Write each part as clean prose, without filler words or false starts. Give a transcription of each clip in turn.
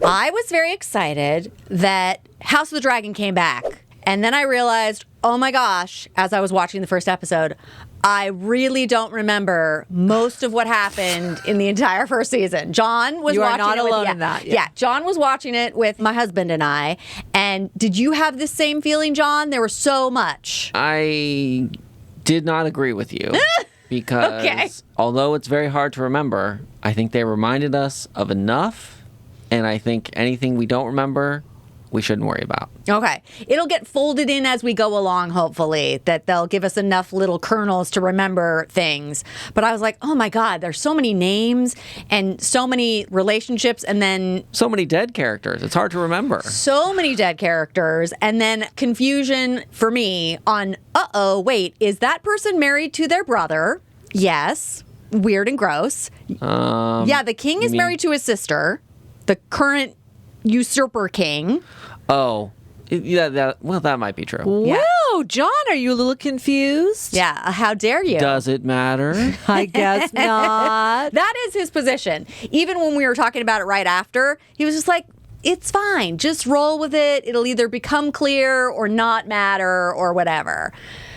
I was very excited that House of the Dragon came back. And then I realized, oh my gosh, as I was watching the first episode, I really don't remember most of what happened in the entire first season. John was watching it. You are not alone with, in that. Yeah, John was watching it with my husband and I. And did you have the same feeling, John? There was so much. I did not agree with you because although it's very hard to remember, I think they reminded us of enough. And I think anything we don't remember, we shouldn't worry about. Okay. It'll get folded in as we go along, hopefully, that they'll give us enough little kernels to remember things. But I was like, oh my God, there's so many names and so many relationships and then... So many dead characters. It's hard to remember. So many dead characters and then confusion for me on, wait, is that person married to their brother? Yes. Weird and gross. Yeah, the king is married to his sister, the current usurper king. Oh, yeah, that might be true. Whoa, John, are you a little confused? Yeah, how dare you? Does it matter? I guess not. That is his position. Even when we were talking about it right after, he was just like, it's fine. Just roll with it. It'll either become clear or not matter or whatever.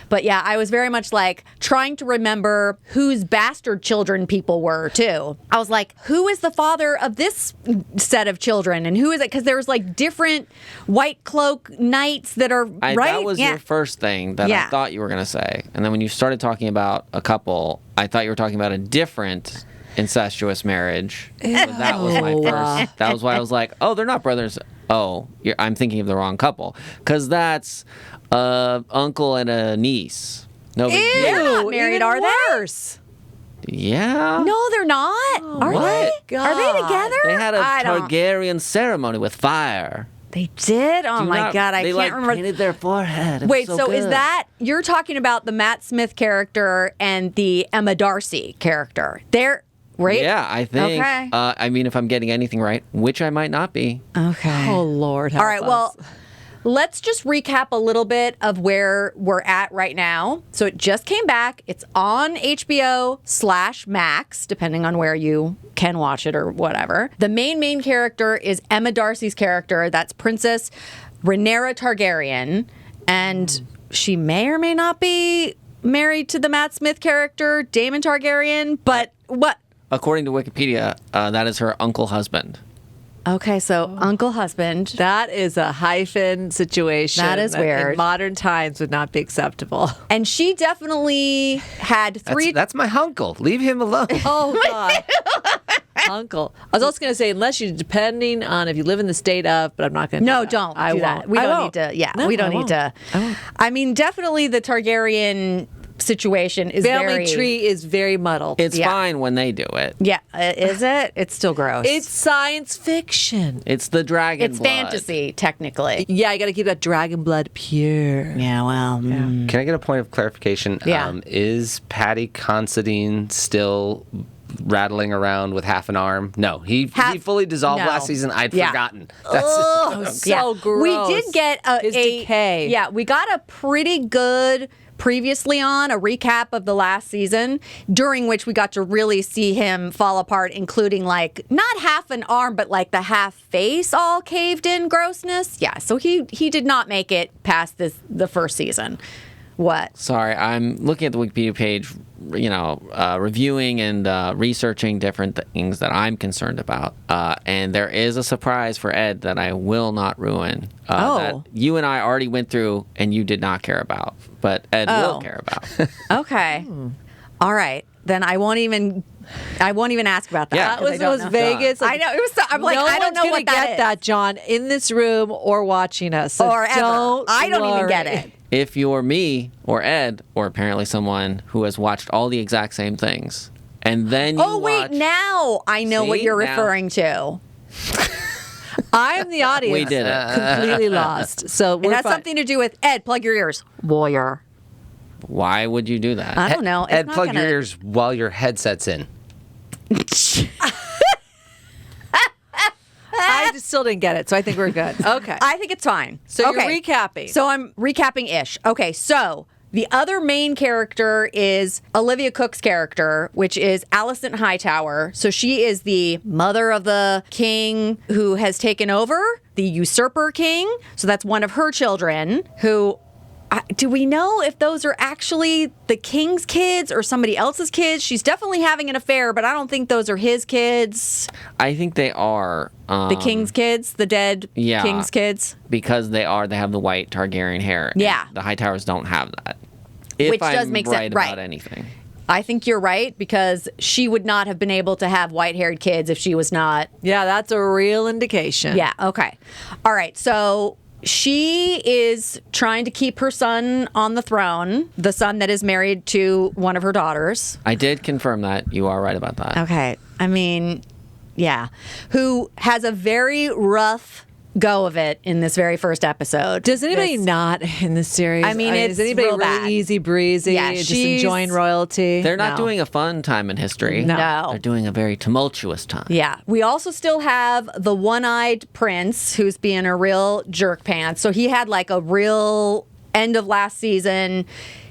But yeah, I was very much like trying to remember whose bastard children people were too. I was like, who is the father of this set of children? And who is it? Because there's like different white cloak knights that are, right? That was your first thing that I thought you were going to say. And then when you started talking about a couple, I thought you were talking about a different incestuous marriage. So that was my first. That was why I was like, oh, they're not brothers. Oh, I'm thinking of the wrong couple. Because that's uncle and a niece. No, they're not married, are they? Worse. Yeah. No, they're not. Are they? God. Are they together? They had a Targaryen ceremony with fire. They did? Oh my God, I can't remember. They painted their forehead. Wait, so is that, you're talking about the Matt Smith character and the Emma Darcy character? They're, right? Yeah, I think. Okay. I mean, if I'm getting anything right, which I might not be. Okay. Oh, Lord, help All right, us. well, let's just recap a little bit of where we're at right now. So it just came back. It's on HBO/Max, depending on where you can watch it or whatever. The main character is Emma Darcy's character. That's Princess Rhaenyra Targaryen. And she may or may not be married to the Matt Smith character, Daemon Targaryen. But what? According to Wikipedia, that is her uncle husband. Okay, so uncle husband. That is a hyphen situation. That is weird. In modern times would not be acceptable. And she definitely had three... That's my uncle. Leave him alone. Oh, God. Uncle. I was also going to say, unless you're depending on if you live in the state of, but I'm not going to No, do that. don't I do won't. that. We I don't won't. need to. Yeah, No, we don't I need won't. to. I won't. I mean, definitely the Targaryen situation is Family very... tree is very muddled. It's fine when they do it. Yeah, is it? It's still gross. It's science fiction. It's the dragon It's blood. fantasy, technically. Yeah, you got to keep that dragon blood pure. Yeah, well... Can I get a point of clarification? Yeah. Is Patty Considine still rattling around with half an arm? No, he fully dissolved No. last season. I'd Yeah. forgotten. Oh, so gross. We did get His decay. Yeah, we got a pretty good previously on a recap of the last season, during which we got to really see him fall apart, including like not half an arm, but like the half face all caved in grossness. Yeah, so he did not make it past the first season. What? Sorry, I'm looking at the Wikipedia page, reviewing and researching different things that I'm concerned about. And there is a surprise for Ed that I will not ruin. That you and I already went through and you did not care about, but Ed will care about. Okay. All right. Then I won't even ask about that. Yeah. That was Las Vegas. I know. It was. I'm like, no I don't know one's what gonna that get is. that, John, in this room or watching us. So Or ever. don't I don't even get worry. it. If you're me or Ed, or apparently someone who has watched all the exact same things, and then you Wait, now I know what See? you're Now- referring to. I'm the audience. We did it. Completely lost. So It we're has fine. something to do with Ed. Plug your ears, warrior. Why would you do that? I don't know. It's Ed, not plug gonna... your ears while your headset's in. I just still didn't get it, so I think we're good. Okay. I think it's fine. So you're okay. recapping. So I'm recapping-ish. Okay, so The other main character is Olivia Cook's character, which is Alicent Hightower. So she is the mother of the king who has taken over, the usurper king. So that's one of her children who... do we know if those are actually the king's kids or somebody else's kids? She's definitely having an affair, but I don't think those are his kids. I think they are. The king's kids? The dead king's kids? Because they have the white Targaryen hair. Yeah. The Hightowers don't have that. Which does make sense. Right about anything. I think you're right, because she would not have been able to have white-haired kids if she was not. Yeah, that's a real indication. Yeah, okay. All right, so... she is trying to keep her son on the throne, the son that is married to one of her daughters. I did confirm that. You are right about that. Okay. I mean, yeah. Who has a very rough go of it in this very first episode. Does anybody not in this series? I mean, it's is anybody real really bad. easy breezy, Yeah, just she's- enjoying royalty? They're not No. doing a fun time in history. No. They're doing a very tumultuous time. Yeah. We also still have the one-eyed prince who's being a real jerk pants. So he had like a real end of last season.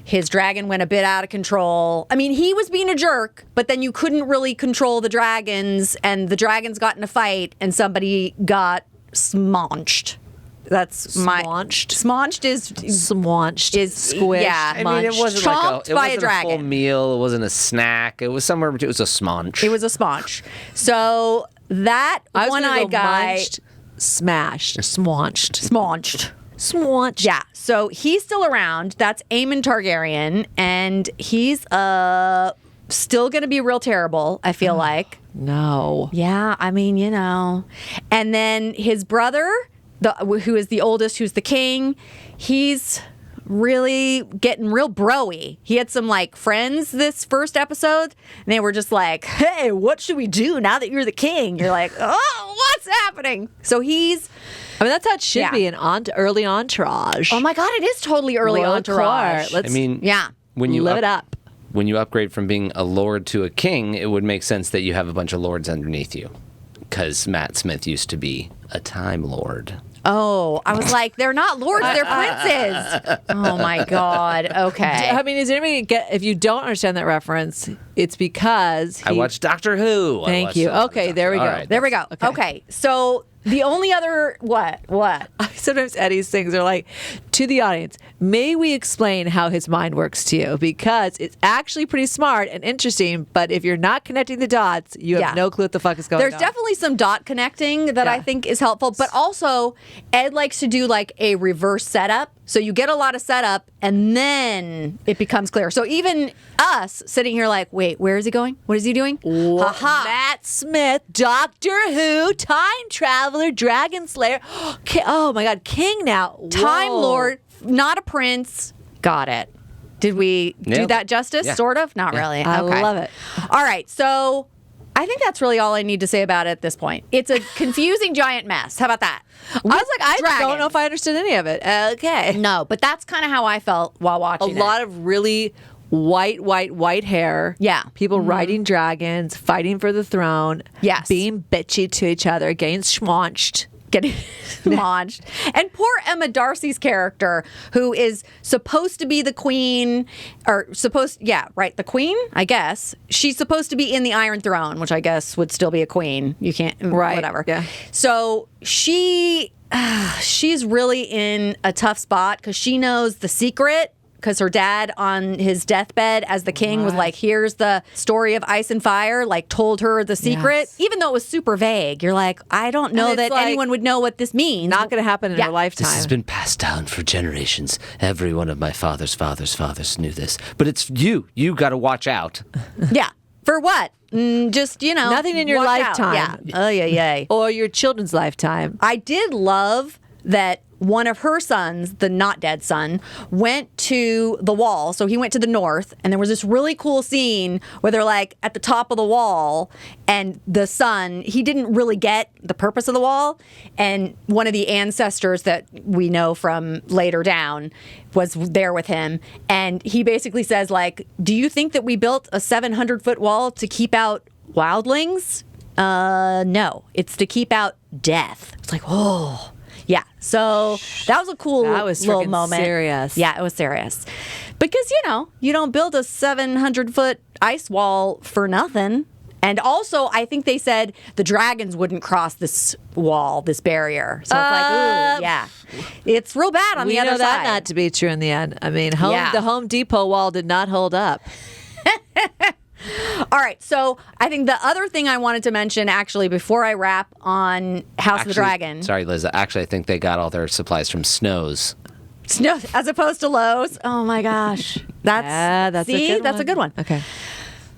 His dragon went a bit out of control. I mean, he was being a jerk, but then you couldn't really control the dragons, and the dragons got in a fight, and somebody got smonched. That's my... Smonched? Smonched is... Swanched, Is- squished, yeah. I mean, it wasn't Chomped like by a it wasn't dragon. a full meal. It wasn't a snack. It was somewhere between. It was a smonch. It was a smonch. So that I was gonna one-eyed go guy... munched, smashed, swanched, Smonched. swanched. Yeah, so he's still around. That's Aemon Targaryen, and he's still going to be real terrible, I feel like. No. Yeah, I mean, you know. And then his brother, who is the oldest, who's the king, he's really getting real bro-y. He had some like friends this first episode, and they were just like, hey, what should we do now that you're the king? You're like, oh, what's happening? So he's... I mean, that's how it should Yeah. be an early entourage. Oh my God, it is totally early Royal entourage. court. Let's I mean, Yeah. when you live it up. When you upgrade from being a lord to a king, it would make sense that you have a bunch of lords underneath you, because Matt Smith used to be a Time Lord. Oh, I was like, they're not lords, they're princes. Oh my God. Okay. I mean, is anybody if you don't understand that reference, it's because I watched Doctor Who. Thank you. Okay, there we go. All right, There we go. Okay. So the only other what? Sometimes Eddie's things are like, to the audience, may we explain how his mind works to you? Because it's actually pretty smart and interesting, but if you're not connecting the dots, you have Yeah. no clue what the fuck is going There's on. definitely some dot connecting that I Yeah. think is helpful, but also Ed likes to do like a reverse setup. So you get a lot of setup and then it becomes clear. So even us sitting here like, wait, where is he going? What is he doing? Ha-ha. Matt Smith, Doctor Who, time traveler, dragon slayer. Oh my God, king now. Time Whoa. Lord, not a prince. Got it. Did we do Nailed that it. justice? Yeah. Sort of? Not really. I Okay. love it. All right. So I think that's really all I need to say about it at this point. It's a confusing giant mess. How about that? I was like, I don't Dragons. know if I understood any of it. Okay. No, but that's kind of how I felt while A watching it. lot of really white hair. Yeah. People riding dragons, fighting for the throne. Yes. Being bitchy to each other, getting schmaunched. Getting launched. And poor Emma Darcy's character, who is supposed to be the queen, the queen, I guess. She's supposed to be in the Iron Throne, which I guess would still be a queen. You can't, Right, whatever. yeah. So she's really in a tough spot because she knows the secret. Because her dad on his deathbed as the king was like, here's the story of ice and fire, like told her the secret, Yes. even though it was super vague. You're like, I don't know And it's that like, anyone would know what this means. Not going to happen in Yeah. her lifetime. This has been passed down for generations. Every one of my father's fathers knew this. But it's you. You got to watch out. Yeah. For what? Just, Nothing in your watch out. lifetime. Yeah. Oh, yeah. or your children's lifetime. I did love that one of her sons, the not dead son, went to the wall. So he went to the north, and there was this really cool scene where they're like at the top of the wall, and the son, he didn't really get the purpose of the wall. And one of the ancestors that we know from later down was there with him. And he basically says, like, do you think that we built a 700-foot wall to keep out wildlings? No, it's to keep out death. It's like, oh. Yeah. So that was a cool That was little freaking moment. serious. Yeah, it was serious. Because, you don't build a 700-foot ice wall for nothing. And also, I think they said the dragons wouldn't cross this wall, this barrier. So it's like, ooh, yeah. It's real bad on the other We know that side. not to be true in the end. I mean, Yeah. the Home Depot wall did not hold up. All right, so I think the other thing I wanted to mention, actually, before I wrap on House of the Dragon. Sorry, Liz. Actually, I think they got all their supplies from Snow's. No, as opposed to Lowe's. Oh my gosh. That's a good that's a good one. Okay.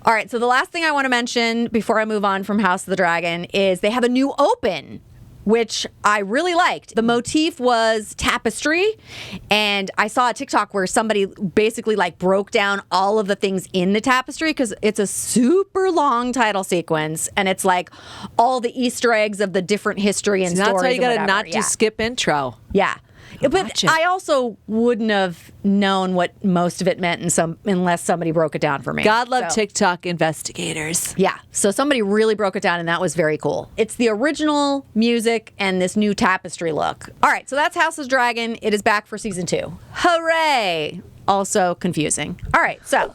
All right, so the last thing I want to mention before I move on from House of the Dragon is they have a new open, which I really liked. The motif was tapestry, and I saw a TikTok where somebody basically like broke down all of the things in the tapestry because it's a super long title sequence, and it's like all the Easter eggs of the different history and So stories. that's why you got to and not whatever. just skip intro. Yeah. But Watch it. I also wouldn't have known what most of it meant unless somebody broke it down for me. God love So- TikTok investigators. Yeah. So somebody really broke it down, and that was very cool. It's the original music and this new tapestry look. All right. So that's House of Dragon. It is back for season 2. Hooray. Also confusing. All right. So